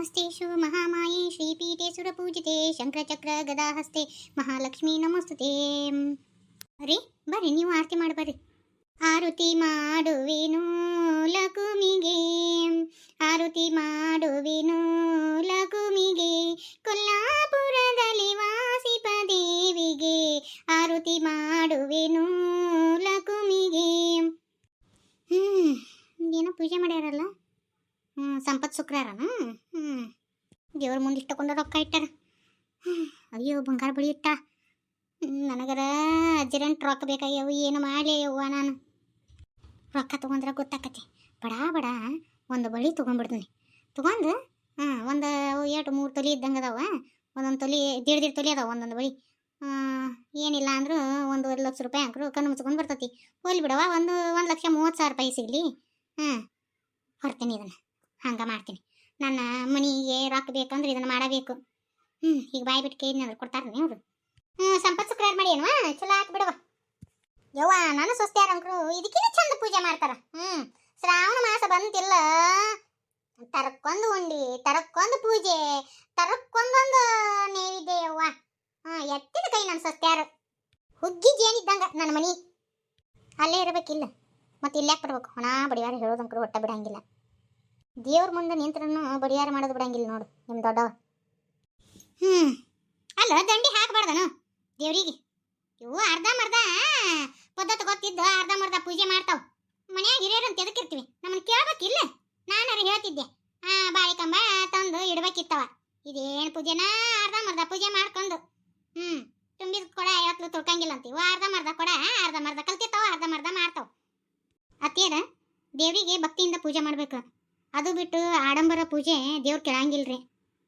ನಮಸ್ತೆಶು ಮಹಾಮಾಯೆ ಶ್ರೀಪೀಠೆ ಸುರಪೂಜಿತೆ ಶಂಕರಚಕ್ರ ಗದಾಹಸ್ತೆ ಮಹಾಲಕ್ಷ್ಮೀ ನಮಸ್ತುತೆ. ಅರೆ ಬರ್ರಿ, ನೀವು ಆರತಿ ಮಾಡಿ ಬರ್ರಿ. ಆರತಿ ಮಾಡುವೆನು ಲಕುಮಿಗೆ, ಆರತಿ ಮಾಡುವೆನು ಲಕುಮಿಗೆ, ಕೊಲ್ಲಾಪುರದಲ್ಲಿ ವಾಸಿಪ ದೇವಿಗೆ, ಆರತಿ ಮಾಡುವೆನು ಲಕುಮಿಗೆ. ಏನೋ ಪೂಜೆ ಮಾಡ್ಯಾರಲ್ಲ, ಸಂಪತ್ ಶುಕ್ರವಾರನ. ದೇವ್ರ ಮುಂದೆ ಇಟ್ಟಕೊಂಡು ರೊಕ್ಕ ಇಟ್ಟಾರ. ಅಯ್ಯೋ ಬಂಗಾರ ಬಳಿ ಇಟ್ಟ. ನನಗರ ಅರ್ಜೆಂಟ್ ರೊಕ್ಕ ಬೇಕಾಗ್ಯವು, ಏನು ಮಾಡಲಿ ಯವ್ವ ನಾನು. ರೊಕ್ಕ ತೊಗೊಂಡ್ರೆ ಗೊತ್ತಾಕತಿ. ಬಡ ಬಡ ಒಂದು ಬಳಿ ತೊಗೊಂಡ್ಬಿಡ್ತೀನಿ. ತೊಗೊಂಡು ಒಂದು 2-3 ತೊಲೆ ಇದ್ದಂಗೆ ಅದಾವ. ಒಂದೊಂದು ತೊಲೆ 1.5 ತೊಲೆ ಅದಾವ ಒಂದೊಂದು ಬಳಿ. ಏನಿಲ್ಲ ಅಂದರೂ 1.5 ಲಕ್ಷ ರೂಪಾಯಿ ಹಾಕ್ರು ಕಣ್ಣು ಮುಚ್ಕೊಂಡು ಬರ್ತೈತಿ. ಹೋಲಿ ಬಿಡವ, 1,30,000 ರೂಪಾಯಿ ಸಿಗಲಿ. ಹೊರ್ತೀನಿ, ಇದನ್ನು ಹಂಗೆ ಮಾಡ್ತೀನಿ. ನನ್ನ ಮನೆಗೆ ರೊಕ್ಕ ಬೇಕಂದ್ರೆ ಇದನ್ನು ಮಾಡಬೇಕು. ಈಗ ಬಾಯಿ ಬಿಟ್ಟು ಕೇಳಿದ್ನಂದ್ರೆ ಕೊಡ್ತಾರೆ ನೀವು. ಸಂಪತ್ ಶುಕ್ರವಾರ ಮಾಡಿ ಏನ್ವಾ, ಚಲೋ ಹಾಕಿ ಬಿಡವ ಯವ್ವ. ನಾನು ಸ್ವಸ್ತ್ಯಾರಂಕರು ಇದಕ್ಕಿಂತ ಚಂದ ಪೂಜೆ ಮಾಡ್ತಾರ. ಶ್ರಾವಣ ಮಾಸ ಬಂತಿಲ್ಲ, ತರಕ್ಕೊಂದು ಉಂಡಿ, ತರಕ್ಕೊಂದು ಪೂಜೆ, ತರಕ್ಕೊಂದೊಂದು ನೈವೇದ್ಯ ಯವ್ವ. ಎತ್ತಿದ ಕೈ ನನ್ನ ಸ್ವಸ್ತ್ಯಾರ. ಹುಗ್ಗಿ ಜೇನಿದ್ದಂಗ ನನ್ನ ಮನಿ. ಅಲ್ಲೇ ಇರಬೇಕಿಲ್ಲ, ಮತ್ತೆ ಇಲ್ಲಾಕೆ ಬಿಡ್ಬೇಕು. ಹೊಣ ಬಡಿಯಾರ ಹೇಳೋದಂಕರು ಒಟ್ಟ ಬಿಡಂಗಿಲ್ಲ. ದೇವ್ರ ಮುಂದೆ ನಿಂತ್ರನು ಬಡಿಯಾರ ಮಾಡೋದು ಬಿಡಂಗಿಲ್ಲ ನೋಡು ನಿಮ್ಮ ದೊಡ್ಡವ. ಅಲ್ಲ ದಂಡಿ ಹಾಕಬಾರ್ದನು ದೇವ್ರಿಗೆ. ಇವು ಅರ್ಧಂಬರ್ಧ ಪದ್ಧತಿ ಗೊತ್ತಿದ್ದು ಅರ್ಧಂಬರ್ಧ ಪೂಜೆ ಮಾಡ್ತಾವ. ಮನ್ಯಾಗ ಹಿರಿಯರಂತ ಎದಕ್ಕಿರ್ತೀವಿ, ನಮ್ಮನ್ನು ಕೇಳ್ಬೇಕಿಲ್ಲ. ನಾನಾರು ಹೇಳ್ತಿದ್ದೆ, ಬಾಳಿಕಂಬ ತಂದು ಇಡ್ಬೇಕಿತ್ತವ. ಇದೇನು ಪೂಜೆನ ಅರ್ಧಂಬರ್ಧ ಪೂಜೆ ಮಾಡ್ಕೊಂಡು ತುಂಬಿದ ಕೊಡ ಯಾವತ್ತು ತೊಳ್ಕಂಗಿಲ್ಲ ಅಂತೀವಿ. ಅರ್ಧಂಬರ್ಧ ಕೊಡ ಅರ್ಧಂಬರ್ಧ ಕಲ್ತಿರ್ತಾವ, ಅರ್ಧಂಬರ್ಧ ಮಾಡ್ತಾವ. ಅತ್ತೇರ ದೇವರಿಗೆ ಭಕ್ತಿಯಿಂದ ಪೂಜೆ ಮಾಡ್ಬೇಕು. ಅದು ಬಿಟ್ಟು ಆಡಂಬರ ಪೂಜೆ ದೇವ್ರು ಕೇಳಂಗಿಲ್ರಿ.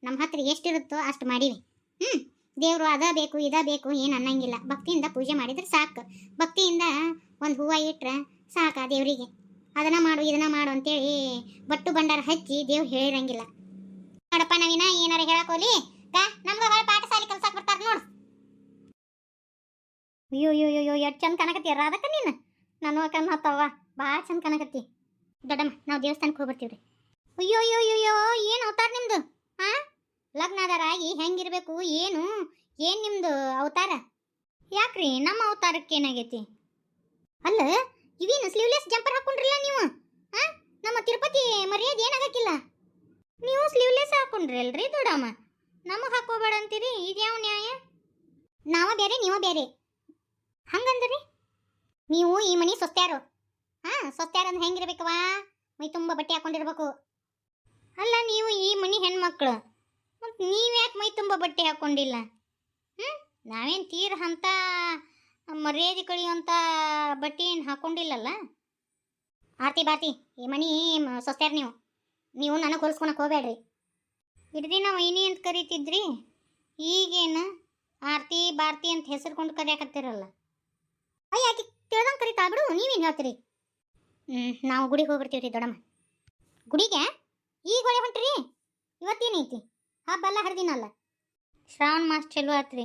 ನಮ್ಮ ಹತ್ರ ಎಷ್ಟಿರುತ್ತೋ ಅಷ್ಟು ಮಾಡೀವಿ. ದೇವರು ಅದ ಬೇಕು ಇದ ಬೇಕು ಏನು ಅನ್ನಂಗಿಲ್ಲ. ಭಕ್ತಿಯಿಂದ ಪೂಜೆ ಮಾಡಿದ್ರೆ ಸಾಕು. ಭಕ್ತಿಯಿಂದ ಒಂದು ಹೂವು ಇಟ್ರೆ ಸಾಕ ದೇವರಿಗೆ. ಅದನ್ನ ಮಾಡು ಇದನ್ನ ಮಾಡು ಅಂತೇಳಿ ಬಟ್ಟು ಬಂಡಾರ ಹಚ್ಚಿ ದೇವ್ರು ಹೇಳಿರಂಗಿಲ್ಲ. ನೋಡಪ್ಪ ನವೀನ, ಏನಾರ ಹೇಳಕೋಲಿ ನಮ್ಗೆ ಹೊಳ ಪಾಠಶಾಲೆ ಕಲ್ಸಕ್ಕೆ ಬರ್ತಾರ ನೋಡು. ಅಯ್ಯೋ ಅಯ್ಯೋ ಅಯ್ಯೋ ಎಷ್ಟು ಚಂದ ಕನಕತ್ತಿ ರಾಧಕ್ಕ ನೀನು. ನಾನು ಕಣ್ಣು ಹತ್ತವ ಭಾಳ ಚಂದ ಕನಕತ್ತಿ. ದೊಡ್ಡಮ್ಮ, ನಾವು ದೇವಸ್ಥಾನಕ್ಕೆ ಹೋಗ್ಬರ್ತೀವ್ರಿ. ಅಯ್ಯೋ ಅಯ್ಯೋ ಅಯ್ಯೋ, ಏನು ಅವತಾರ ನಿಮ್ದು? ಲಗ್ನದಾರಾಗಿ ಹೆಂಗಿರ್ಬೇಕು, ಏನು ನಿಮ್ದು ಅವತಾರ? ಯಾಕ್ರಿ ನಮ್ಮ ಅವತಾರಕ್ಕೆ ಏನಾಗೈತಿ? ಅಲ್ಲ, ಇವೇನು ಸ್ಲೀವ್ಲೆಸ್ ಜಂಪರ್ ಹಾಕೊಂಡ್ರಿಲ್ಲ ನೀವು? ನಮ್ಮ ತಿರುಪತಿ ಮರ್ಯಾದೆ ಏನಾಗಕ್ಕಿಲ್ಲ? ನೀವು ಸ್ಲೀವ್ಲೆಸ್ ಹಾಕೊಂಡ್ರಿ ಅಲ್ರಿ ದೊಡ್ಡಮ್ಮ. ನಮಗೆ ಹಾಕೋಬೇಡ ಅಂತೀರಿ, ಇದ್ಯಾವ ನ್ಯಾಯ? ನಾವ ಬೇರೆ ನೀವ ಬೇರೆ ಹಂಗಂದ್ರಿ? ನೀವು ಈ ಮನಿ ಸ್ವಸ್ತ್ಯಾರು. ಸ್ವಸ್ತ್ಯಾರ ಅಂದ್ರೆ ಹೆಂಗಿರ್ಬೇಕವಾ? ಮೈ ತುಂಬ ಬಟ್ಟೆ ಹಾಕೊಂಡಿರ್ಬೇಕು. ಅಲ್ಲ, ನೀವು ಈ ಮನಿ ಹೆಣ್ಮಕ್ಳು, ಮತ್ತು ನೀವ್ಯಾಕೆ ಮೈ ತುಂಬ ಬಟ್ಟೆ ಹಾಕ್ಕೊಂಡಿಲ್ಲ? ನಾವೇನು ತೀರ ಅಂತ ಮರ್ಯಾದೆ ಕಳಿಯುವಂಥ ಬಟ್ಟೆ ಏನು ಹಾಕ್ಕೊಂಡಿಲ್ಲಲ್ಲ. ಆರ್ತಿ ಬಾರ್ತಿ, ಈ ಮನಿ ಸ್ವಸ್ತ್ಯಾರ ನೀವು ನನಗೆ ಹೊಲಿಸ್ಕೊಳಕ್ಕೆ ಹೋಗ್ಬೇಡ್ರಿ. ಇಡ್ರಿ ನಾವು ವೈನಿ ಅಂತ ಕರಿತಿದ್ರಿ, ಈಗೇನು ಆರ್ತಿ ಬಾರ್ತಿ ಅಂತ ಹೆಸರುಕೊಂಡು ಕರೆಯಾಕತ್ತಿರಲ್ಲ. ಯಾಕೆ ತಿಳ್ದಂಗೆ ಕರಿತಾ ಬಿಡು, ನೀವೇನು ಹೇಳ್ತೀರಿ? ನಾವು ಗುಡಿಗೆ ಹೋಗ್ಬಿಡ್ತೀವಿ ರೀ ದೊಡ್ಡಮ್ಮ. ಗುಡಿಗೆ ಈಗ ಹೊಳೆ ಹೊಂಟ್ರಿ? ಇವತ್ತೇನೈತಿ ಹಬ್ಬ ಎಲ್ಲ ಹರಿದಿನಲ್ಲ. ಶ್ರಾವಣ ಮಾಸ ಚಲೋ ಆತ್ರಿ.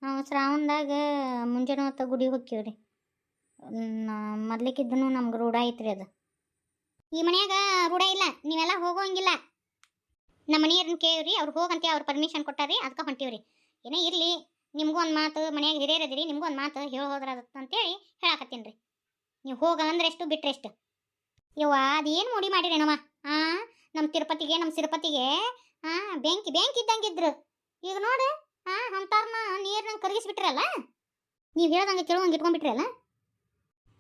ನಾವು ಶ್ರಾವಣದಾಗ ಮುಂಜಾನೆ ಹೊತ್ತು ಗುಡಿಗೆ ಹೋಗ್ತೀವ್ರಿ. ಮೊದ್ಲಿಕ್ಕಿದ್ದನು ನಮ್ಗೆ ರೂಢ ಐತ್ರಿ ಅದು. ಈ ಮನ್ಯಾಗ ರೂಢ ಇಲ್ಲ, ನೀವೆಲ್ಲ ಹೋಗೋಂಗಿಲ್ಲ. ನಮ್ಮ ಮನೆಯವ್ರನ್ನ ಕೇಳ್ರಿ, ಅವ್ರು ಹೋಗಂತೆ ಅವ್ರು ಪರ್ಮಿಷನ್ ಕೊಟ್ಟಾರಿ, ಅದಕ್ಕೆ ಹೊಂಟೀವ್ರಿ. ಏನೇ ಇರಲಿ, ನಿಮಗೂ ಒಂದು ಮಾತು, ಮನ್ಯಾಗ ಹಿರಿಯರದಿರಿ, ನಿಮಗೂ ಒಂದು ಮಾತು ಹೋದ್ರದಂತೇಳಿ ಹೇಳಾಕತ್ತೀನಿ ರೀ. ನೀವು ಹೋಗ ಅಂದ್ರೆ ಎಷ್ಟು ಬಿಟ್ರೆ ಎಷ್ಟು. ಯವ್ವ ಅದೇನು ಮೂಡಿ ಮಾಡಿರೇನವ. ನಮ್ಮ ತಿರುಪತಿಗೆ ನಮ್ಮ ಸಿರುಪತಿಗೆ ಬೆಂಕಿ ಇದ್ದಂಗಿದ್ರು. ಈಗ ನೋಡಿ ಅಂತಾರನ್ನ ನೀರ್ನಂಗೆ ಕರಗಿಸ್ಬಿಟ್ರಲ್ಲ. ನೀವು ಹೇಳ್ದಂಗೆ ಕೇಳುವಂಗೆ ಇಟ್ಕೊಂಡ್ಬಿಟ್ರಲ್ಲ.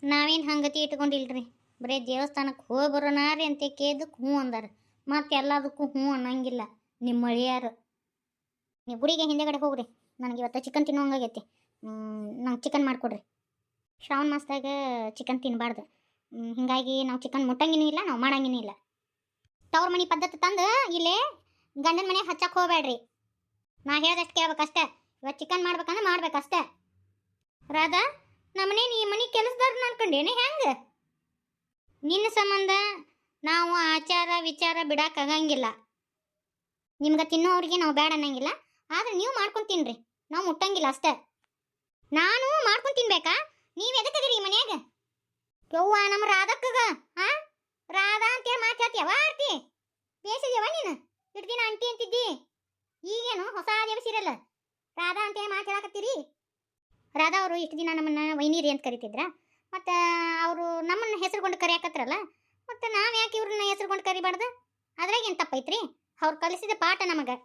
ನಾವೇನು ಹಂಗತಿ ಇಟ್ಕೊಂಡಿಲ್ರಿ. ಬರೀ ದೇವಸ್ಥಾನಕ್ಕೆ ಹೋಗಿ ಬರೋನಾರಿ ಅಂತ ಕೇದಕ್ಕೆ ಹ್ಞೂ ಅಂದಾರ. ಮತ್ತೆ ಎಲ್ಲದಕ್ಕೂ ಹ್ಞೂ ಅನ್ನಂಗಿಲ್ಲ ನಿಮ್ಮ ಮಳಿಯಾರು. ನೀವು ಗುಡಿಗೆ ಹಿಂದೆಗಡೆ ಹೋಗ್ರಿ. ನನಗೆ ಇವತ್ತು ಚಿಕನ್ ತಿನ್ನೋಂಗಾಗೈತಿ. ನಂಗೆ ಚಿಕನ್ ಮಾಡಿಕೊಡ್ರಿ. ಶ್ರಾವಣ ಮಾಸದಾಗ ಚಿಕನ್ ತಿನ್ನಬಾರ್ದು. ಹೀಗಾಗಿ ನಾವು ಚಿಕನ್ ಮುಟ್ಟಂಗಿನೂ ಇಲ್ಲ, ನಾವು ಮಾಡಂಗಿನೂ ಇಲ್ಲ. ತವ್ರ ಮನೆ ಪದ್ಧತಿ ತಂದು ಇಲ್ಲೇ ಗಂಡನ ಮನೆಗೆ ಹಚ್ಚಕ್ಕೆ ಹೋಗ್ಬೇಡ್ರಿ. ನಾ ಹೇಳ್ದಷ್ಟು ಕೇಳ್ಬೇಕಷ್ಟೇ. ಇವತ್ತು ಚಿಕನ್ ಮಾಡ್ಬೇಕಂದ್ರೆ ಮಾಡ್ಬೇಕಷ್ಟೇ. ರಾಧಾ, ನಮ್ಮನೇನು ಈ ಮನೆ ಕೆಲಸದಾರನ್ನ ಅನ್ಕೊಂಡೇನೆ ಹೆಂಗೆ? ನಿನ್ನ ಸಂಬಂಧ ನಾವು ಆಚಾರ ವಿಚಾರ ಬಿಡೋಕ್ಕಾಗಂಗಿಲ್ಲ. ನಿಮ್ಗೆ ತಿನ್ನೋರಿಗೆ ನಾವು ಬೇಡ ಅನ್ನಂಗಿಲ್ಲ. ಆದ್ರೆ ನೀವು ಮಾಡ್ಕೊಂಡು ತಿನ್ರಿ, ನಾವು ಮುಟ್ಟಂಗಿಲ್ಲ ಅಷ್ಟೇ. ನಾನು ಮಾಡ್ಕೊಂಡು ತಿನ್ಬೇಕಾ? ನೀವು ಎದಕ್ಕದಿರಿ ಈ ಮನ್ಯಾಗ? ಯವ್ವ ನಮ್ಮ ರಾಧಕ್ಕಗ ರಾಧಾ ಅಂತೇಳಿ ಮಾತಾಡ್ತೀಯವ ಆರ್ತಿ? ಬೇಸಿದ್ಯವ ನೀನು? ಇಟ್ಟು ದಿನ ಅಂಟಿ ಅಂತಿದ್ದಿ, ಈಗೇನು ಹೊಸ ದೇವ ಸೀರಿಯಲ್ ರಾಧಾ ಅಂತ ಮಾತು ಹೇಳಕತ್ತೀರಿ? ರಾಧಾ ಅವರು ಇಷ್ಟು ದಿನ ನಮ್ಮನ್ನ ವೈನೀರಿ ಅಂತ ಕರಿತಿದ್ರ, ಮತ್ತು ಅವರು ನಮ್ಮನ್ನ ಹೆಸರುಗೊಂಡು ಕರಿಯಾಕತ್ರಲ್ಲ, ಮತ್ತು ನಾವು ಯಾಕೆ ಇವ್ರನ್ನ ಹೆಸರುಗೊಂಡು ಕರಿಬಾರ್ದು? ಅದ್ರಾಗ ಏನು ತಪ್ಪೈತ್ರಿ? ಅವ್ರು ಕಲಿಸಿದ ಪಾಠ ನಮಗೆ.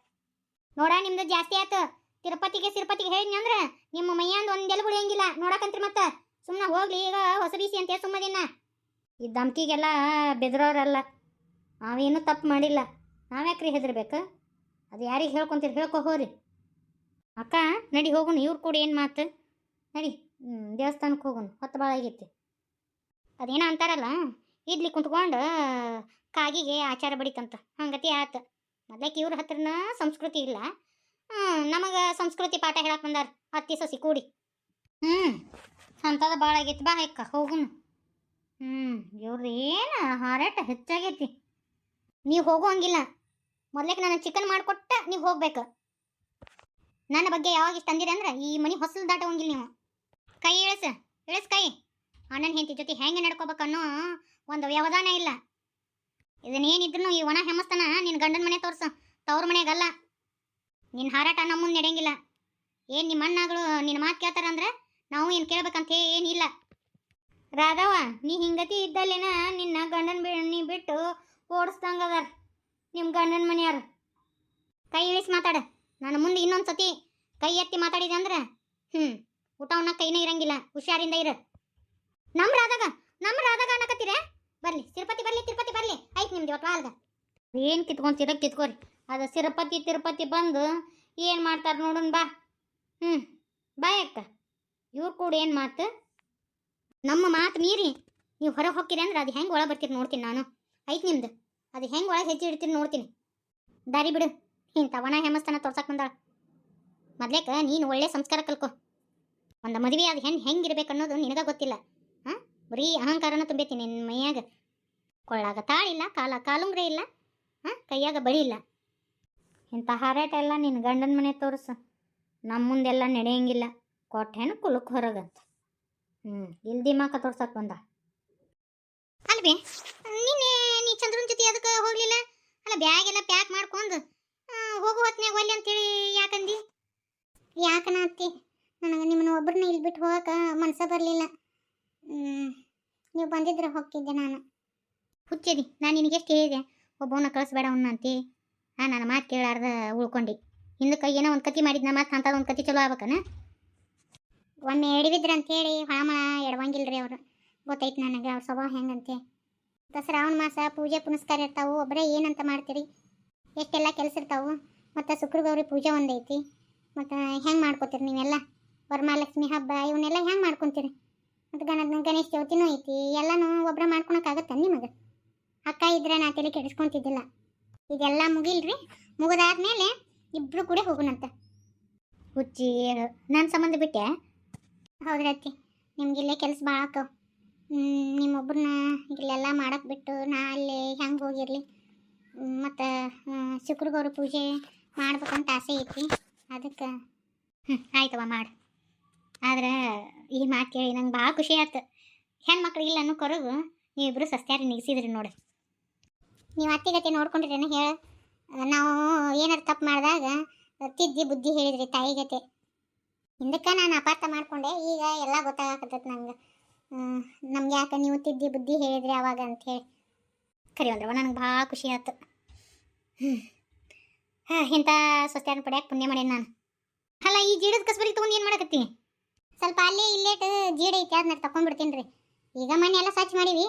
ನೋಡ, ನಿಮ್ದು ಜಾಸ್ತಿ ಆಯ್ತು. ತಿರುಪತಿಗೆ ಹೇಳಿದ್ನಿ ಅಂದ್ರೆ ನಿಮ್ಮ ಮೈಯಾಂದು ಒಂದೆಲ್ಲ ಉಳಿಯಂಗಿಲ್ಲ ನೋಡಕಂತ್ರಿ. ಮತ್ತೆ ಸುಮ್ಮನೆ ಹೋಗ್ಲಿ, ಈಗ ಹೊಸ ಬೀಸಿ ಅಂತ ಸುಮ್ಮದಿನ. ಈ ಧಮ್ಕಿಗೆಲ್ಲ ಬೆದರೋರಲ್ಲ, ನಾವೇನು ತಪ್ಪು ಮಾಡಿಲ್ಲ, ನಾವ್ಯಾಕ್ರಿ ಹೆದರ್ಬೇಕು? ಅದು ಯಾರಿಗೆ ಹೇಳ್ಕೊಂತೀರಿ ಹೇಳ್ಕೊ ಹೋರಿ. ಅಕ್ಕ ನಡಿ ಹೋಗುನು, ಇವ್ರು ಕೂಡ ಏನು ಮಾತು, ನಡಿ ದೇವಸ್ಥಾನಕ್ಕೆ ಹೋಗುನು, ಹೊತ್ತು ಭಾಳ ಆಗೈತಿ. ಅದೇನೋ ಅಂತಾರಲ್ಲ, ಇಡ್ಲಿ ಕುಂತ್ಕೊಂಡು ಕಾಗಿಗೆ ಆಚಾರ ಬಡಿತಂತ, ಹಂಗತಿ ಆತು. ಮೊದ್ಲಕ್ಕೆ ಇವ್ರ ಹತ್ರನ ಸಂಸ್ಕೃತಿ ಇಲ್ಲ, ನಮಗೆ ಸಂಸ್ಕೃತಿ ಪಾಠ ಹೇಳಕ್ಕೆ ಬಂದಾರ ಅತ್ತಿ ಸೊಸಿ ಕೂಡಿ. ಅಂಥದ್ದು ಭಾಳ ಆಗೈತಿ, ಬಾ ಅಕ್ಕ ಹೋಗುನು. ಇವ್ರದ್ದು ಏನು ಹಾರಾಟ ಹೆಚ್ಚಾಗೈತಿ. ನೀವು ಹೋಗುವಂಗಿಲ್ಲ, ಮೊದ್ಲಕ್ಕೆ ನಾನು ಚಿಕನ್ ಮಾಡಿಕೊಟ್ಟ ನೀವು ಹೋಗ್ಬೇಕು. ನನ್ನ ಬಗ್ಗೆ ಯಾವಾಗ ಇಷ್ಟು ಅಂದಿರಿ ಅಂದ್ರೆ ಈ ಮನೆ ಹೊಸಲು ದಾಟೋಂಗಿಲ್ಲ ನೀವು. ಕೈ ಇಳಿಸ್ ಕೈ. ಅಣ್ಣನ ಹೆಂಡತಿ ಜೊತೆ ಹೆಂಗೆ ನಡ್ಕೋಬೇಕನ್ನೋ ಒಂದು ವ್ಯವಧಾನ ಇಲ್ಲ. ಇದನ್ನೇನಿದ್ರು ಈ ಒಣ ಹೆಮ್ಮಸ್ತನ ನಿನ್ನ ಗಂಡನ ಮನೆ ತೋರ್ಸು, ತವ್ರ ಮನೆಗಲ್ಲ. ನಿನ್ನ ಹಾರಾಟ ನಮ್ಮ ಮುಂದೆ ನಡೆಯಂಗಿಲ್ಲ. ಏನು ನಿಮ್ಮ ಅಣ್ಣಗಳು ನಿನ್ನ ಮಾತು ಕೇಳ್ತಾರಂದ್ರೆ ನಾವು ಏನು ಕೇಳ್ಬೇಕಂತ ಏನಿಲ್ಲ. ರಾಧವ, ನೀ ಹಿಂಗತಿ ಇದ್ದಲ್ಲೇನ ನಿನ್ನ ಗಂಡನ ನೀ ಬಿಟ್ಟು ಓಡಿಸ್ದಂಗದಾರ ನಿಮ್ಮ ಗಂಡನ ಮನೆಯವ್ರು. ಕೈ ಇಳಿಸಿ ಮಾತಾಡ. ನಾನು ಮುಂದೆ ಇನ್ನೊಂದು ಸತಿ ಕೈ ಎತ್ತಿ ಮಾತಾಡಿದೆ ಅಂದ್ರೆ ಊಟ ಉಣ್ಣ ಕೈನೇ ಇರಂಗಿಲ್ಲ. ಹುಷಾರಿಂದ ಇರು. ನಮ್ಮ ರಾಧಾಗ ಅನ್ನಕತ್ತೀರ? ಬರ್ಲಿ ತಿರುಪತಿ ಬರ್ಲಿ ಆಯ್ತು ನಿಮ್ದು ಇವತ್ತು ವಾಲ್ಗ. ಏನು ಕಿತ್ಕೊಂತೀರ ಕಿತ್ಕೋರಿ. ಅದು ತಿರುಪತಿ ಬಂದು ಏನು ಮಾಡ್ತಾರೆ ನೋಡೋಣ ಬಾ. ಬಾಯ್ ಅಕ್ಕ, ಇವ್ರು ಕೂಡ ಏನು ಮಾತು? ನಮ್ಮ ಮಾತು ಮೀರಿ ನೀವು ಹೊರಗೆ ಹೋಗ್ತೀರಿ ಅಂದ್ರೆ ಅದು ಹೆಂಗೆ ಒಳಗೆ ಬರ್ತೀರಿ ನೋಡ್ತೀನಿ ನಾನು. ಆಯ್ತು ನಿಮ್ದು, ಅದು ಹೆಂಗೆ ಒಳಗೆ ಹೆಜ್ಜೆ ಇಡ್ತೀರಿ ನೋಡ್ತೀನಿ. ದಾರಿ ಬಿಡು, ಇಂಥ ಒಣ ಹೆಮ್ಮಸ್ತನ ತೋರ್ಸಕ್ಕೆ ಬಂದಾಳ. ಮೊದ್ಲೇಕ ನೀನು ಒಳ್ಳೆ ಸಂಸ್ಕಾರ ಕಲ್ಕೊ. ಒಂದು ಮದುವೆ ಅದು ಹೆಂಗಿರ್ಬೇಕು ಅನ್ನೋದು ನಿನಗೆ ಗೊತ್ತಿಲ್ಲ. ಬರೀ ಅಹಂಕಾರನ ತುಂಬೈತಿ ನಿನ್ನ ಮೈಯಾಗ. ಕೊಳ್ಳಾಗ ತಾಳಿಲ್ಲ, ಕಾಲುಂಗ್ರೆ ಇಲ್ಲ, ಕೈಯಾಗ ಬಳಿ ಇಲ್ಲ. ಇಂಥ ಹಾರಾಟ ಎಲ್ಲ ನಿನ್ನ ಗಂಡನ ಮನೆ ತೋರಿಸು. ನಮ್ಮ ಮುಂದೆಲ್ಲ ನಡೆಯಂಗಿಲ್ಲ. ಕೊಟ್ಟೆನ ಕುಲಕ್ಕೆ ಹೊರಗಂತ ಇಲ್ದಿ ಮಾಕ ತೋರ್ಸಕ್ಕೆ ಬಂದ ಅಲ್ವೇ? ನಿನ್ನೆ ನೀ ಚಂದ್ರನ ಜೊತೆ ಅದಕ್ಕೆ ಹೋಗ್ಲಿಲ್ಲ ಅಲ್ಲ? ಬ್ಯಾಗ್ ಎಲ್ಲ ಪ್ಯಾಕ್ ಮಾಡ್ಕೊಂಡು ಹೋಗು ಹೊತ್ನ್ಯಾಗ ಒಲ್ಲೆ ಅಂತೇಳಿ ಯಾಕಂದಿ? ಯಾಕನ ಅತ್ತಿ, ನನಗೆ ನಿಮ್ಮನ್ನು ಒಬ್ಬರನ್ನ ಇಲ್ಲಿ ಬಿಟ್ಟು ಹೋಗಕ್ಕೆ ಮನಸ್ಸ ಬರಲಿಲ್ಲ. ನೀವು ಬಂದಿದ್ರೆ ಹೋಗ್ತಿದ್ದೆ ನಾನು. ಹುಚ್ಚದಿ, ನಾನು ನಿನಗೆಷ್ಟು ಹೇಳಿದೆ ಒಬ್ಬವನ್ನ ಕಳಿಸ್ಬೇಡ ಅವನ್ನ ಅಂತಿ. ನನ್ನ ಮಾತು ಕೇಳಾರ್ದ ಉಳ್ಕೊಂಡು ಹಿಂದಕ್ಕೆ ಏನೋ ಒಂದು ಕತಿ ಮಾಡಿದ್ನ, ಮಾತು ಅಂಥದ್ದು ಒಂದು ಕತಿ ಚಲೋ ಆಗ್ಬೇಕನ? ಒಮ್ಮೆ ಎಡವಿದ್ರು ಅಂತೇಳಿ ಹೊಳಮಳ ಎಡವಂಗಿಲ್ರಿ ಅವರು. ಗೊತ್ತೈತೆ ನನಗೆ ಅವ್ರ ಸ್ವಭಾವ ಹೆಂಗಂತೆ. ಶ್ರಾವಣ ಮಾಸ ಪೂಜೆ ಪುನಸ್ಕಾರ ಇರ್ತಾವೆ, ಒಬ್ಬರೇ ಏನಂತ ಮಾಡ್ತೀರಿ? ಎಷ್ಟೆಲ್ಲ ಕೆಲಸ ಇರ್ತಾವೆ. ಮತ್ತು ಶುಕ್ರಗೌರಿ ಪೂಜೆ ಒಂದೈತಿ. ಮತ್ತು ಹೆಂಗೆ ಮಾಡ್ಕೋತೀರಿ ನೀವೆಲ್ಲ? ವರಮಹಾಲಕ್ಷ್ಮಿ ಹಬ್ಬ ಇವನ್ನೆಲ್ಲ ಹೆಂಗೆ ಮಾಡ್ಕೊತೀರಿ? ಮತ್ತು ಗಣೇಶ ಚೌತಿನೂ ಐತಿ. ಎಲ್ಲನೂ ಒಬ್ಬರ ಮಾಡ್ಕೊಳಕ್ಕಾಗತ್ತೆ ನಿಮಗೆ? ಅಕ್ಕ ಇದ್ರೆ ನಾ ತಲೆ ಕೆಡಿಸ್ಕೊತಿದ್ದಿಲ್ಲ. ಇದೆಲ್ಲ ಮುಗಿಲ್ರಿ, ಮುಗಿದಾದ್ಮೇಲೆ ಇಬ್ಬರು ಕೂಡ ಹೋಗೋಣಂತ. ಹುಚ್ಚಿ, ನನ್ನ ಸಂಬಂಧ ಬಿಟ್ಟೆ? ಹೌದ್ರಿ ಅತ್ತಿ, ನಿಮ್ಗಿಲ್ಲೇ ಕೆಲಸ ಭಾಳ ಆಕವು. ನಿಮ್ಮೊಬ್ಬರನ್ನ ಇಲ್ಲೆಲ್ಲ ಮಾಡಕ್ಕೆ ಬಿಟ್ಟು ನಾ ಅಲ್ಲಿ ಹೆಂಗೆ ಹೋಗಿರಲಿ? ಮತ್ತು ಶುಕ್ರಗೌರಿ ಪೂಜೆ ಮಾಡ್ಬೇಕಂತ ಆಸೆ ಐತಿ. ಅದಕ್ಕೆ ಆಯ್ತವ ಮಾಡು. ಆದ್ರೆ ಈ ಮಾತು ಕೇಳಿ ನಂಗೆ ಭಾಳ ಖುಷಿ ಆಯ್ತು. ಹೆಣ್ಮಕ್ಳಿಗಿಲ್ಲ ಅನ್ನೋ ಕೊರಗು ನೀವಿಬ್ಬರು ಸಸ್ತ್ಯಾರಿ ನಿಗಿಸಿದ್ರಿ ನೋಡಿ. ನೀವು ಅತ್ತಿಗತಿ ನೋಡ್ಕೊಂಡಿರೇನ ಹೇಳು? ನಾವು ಏನಾರು ತಪ್ಪು ಮಾಡಿದಾಗ ತಿದ್ದಿ ಬುದ್ಧಿ ಹೇಳಿದ್ರಿ ತಾಯಿಗತೆ. ಹಿಂದಕ್ಕೆ ನಾನು ಅಪಾರ್ಥ ಮಾಡಿಕೊಂಡೆ, ಈಗ ಎಲ್ಲ ಗೊತ್ತಾಗತ್ತೈತೆ ನಂಗೆ. ನಮ್ಗೆ ಯಾಕೆ ನೀವು ತಿದ್ದಿ ಬುದ್ಧಿ ಹೇಳಿದ್ರಿ ಅವಾಗ ಅಂಥೇಳಿ. ಕರಿವಂದ್ರವ, ನನಗೆ ಭಾಳ ಖುಷಿ ಆಯ್ತು. ಇಂಥ ಸ್ವಸ್ತ್ಯಾರನ್ನ ಪಡ್ಯಾಕೆ ಪುಣ್ಯ ಮಾಡೇನಿ ನಾನು. ಅಲ್ಲ, ಈ ಜೀಡದ ಕಸ್ಬರಿಗೆ ತೊಗೊಂಡು ಏನು ಮಾಡಕತ್ತಿ? ಸ್ವಲ್ಪ ಅಲ್ಲೇ ಇಲ್ಲೇಟು ಜೀಡ ಐತಿ, ಅದನ್ನ ತಗೊಂಡ್ಬಿಡ್ತೀನಿ ರೀ. ಈಗ ಮನೆ ಎಲ್ಲ ಸ್ವಚ್ಛ ಮಾಡೀವಿ,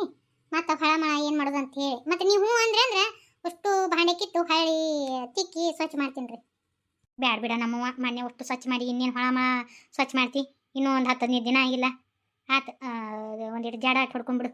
ಮತ್ತು ಹೊಳಮಳ ಏನು ಮಾಡೋದು ಅಂತ ಹೇಳಿ. ಮತ್ತು ನೀವು ಹ್ಞೂ ಅಂದ್ರೆ ಅಷ್ಟು ಭಾಂಡೆ ಕಿತ್ತು ಹಳ್ಳಿ ತಿಕ್ಕಿ ಸ್ವಚ್ಛ ಮಾಡ್ತೀನಿ ರೀ. ಬ್ಯಾಡ ಬಿಡ, ನಮ್ಮವ್ವ ಮನೆ ಒಟ್ಟು ಸ್ವಚ್ಛ ಮಾಡಿ ಇನ್ನೇನು ಹೊಳಮಳ ಸ್ವಚ್ಛ ಮಾಡ್ತಿ. ಇನ್ನೂ ಒಂದು 10-15 ದಿನ ಆಗಿಲ್ಲ. ಆಯ್ತು, ಒಂದೆರಡು ಜಾಡ ಹೊಡ್ಕೊಂಡ್ಬಿಡು.